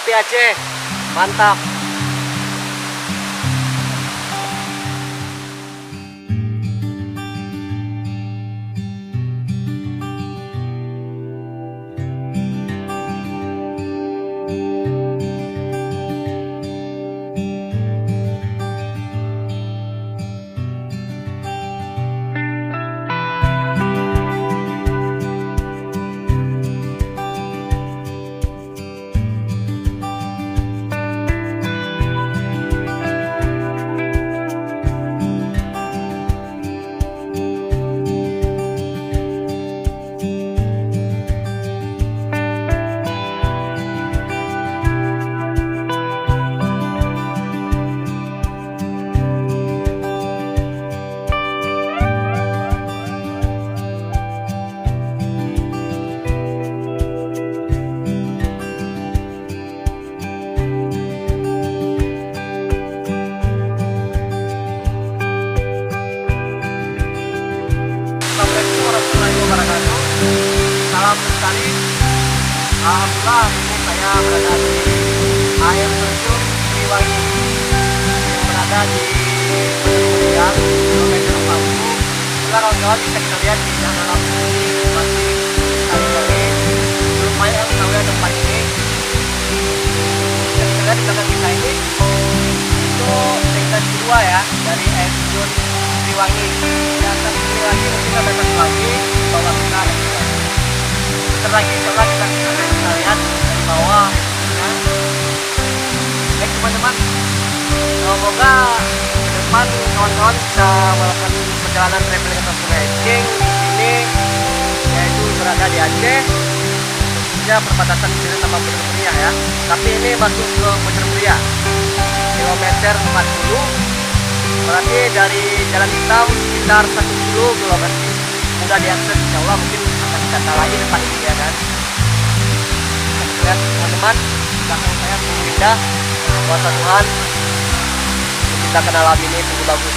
kopi Aceh. Mantap. Assalamualaikum warahmatullahi wabarakatuh. Salam sekali. Alhamdulillah, ini saya berada di air terjun Sriwangi yang berada di Kemudian kilometer 40. Bila kawan-kawan bisa kita lihat di dalam ini masih kali-kali lumayan tahunya tempat ini. Bisa kita lihat di belakang kita ini itu sekitar kedua ya dari air terjun Sriwangi. Dan satu lagi mungkin ada satu lagi di bawah kita ada juga. Sebentar lagi coba kita lihat dari bawah ya. Baik teman-teman, semoga ke depan kawan-kawan bisa melakukan perjalanan traveling atau hiking di sini, yaitu berada di Aceh, khususnya perbatasan di sini sama Bojong Muria ya. Tapi ini masuk ke Bojong Muria, kilometer 40. Berarti dari Jalan Hitam sekitar 1 kilo berarti mudah diakses. Insya Allah mungkin akan kita lagi depan ini ya kan. Kita lihat teman-teman, belakang saya sungguh indah. Kuasa Tuhan menciptakan alam ini sungguh bagus.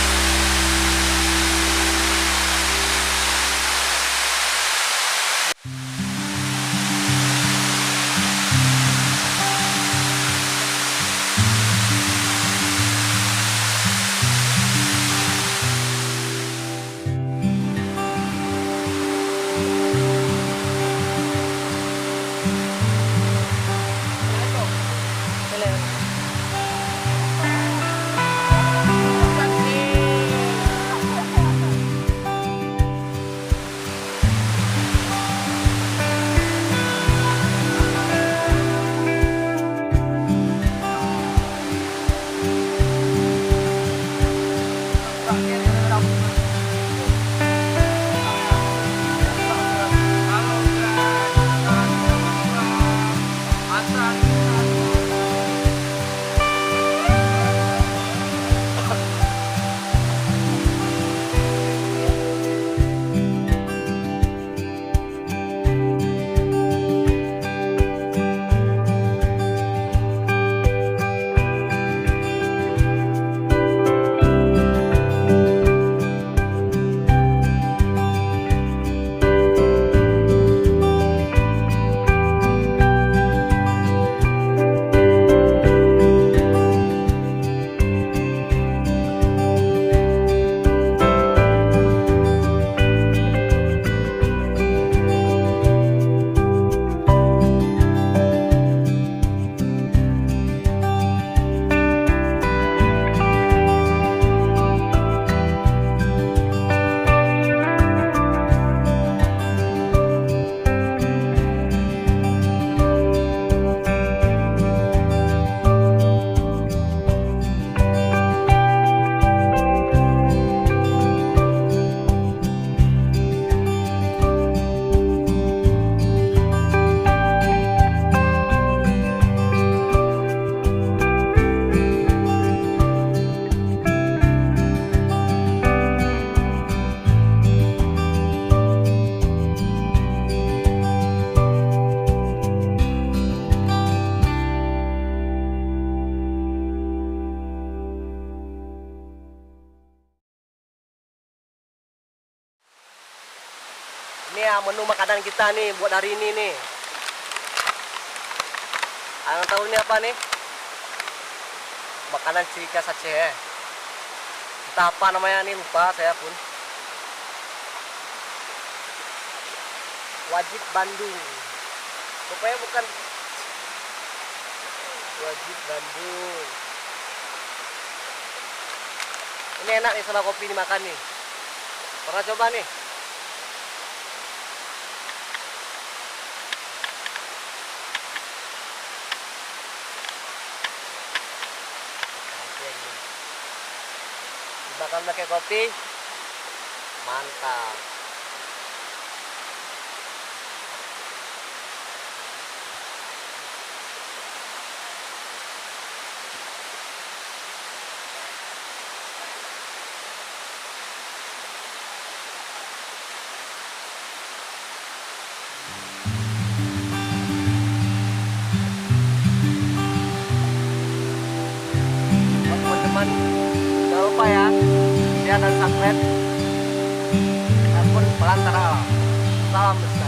Ini ya menu makanan kita nih buat hari ini nih. Ang tahu ini apa nih? Makanan ciri khas Aceh. Entah apa namanya nih, lupa saya pun. Wajib Bandung. Rupanya bukan wajib Bandung. Ini enak nih sama kopi dimakan nih. Pernah coba nih? Dimakan pakai kopi, mantap. Teman-teman, jangan lupa ya, share dan subscribe akun Pelantara Alam. Salam.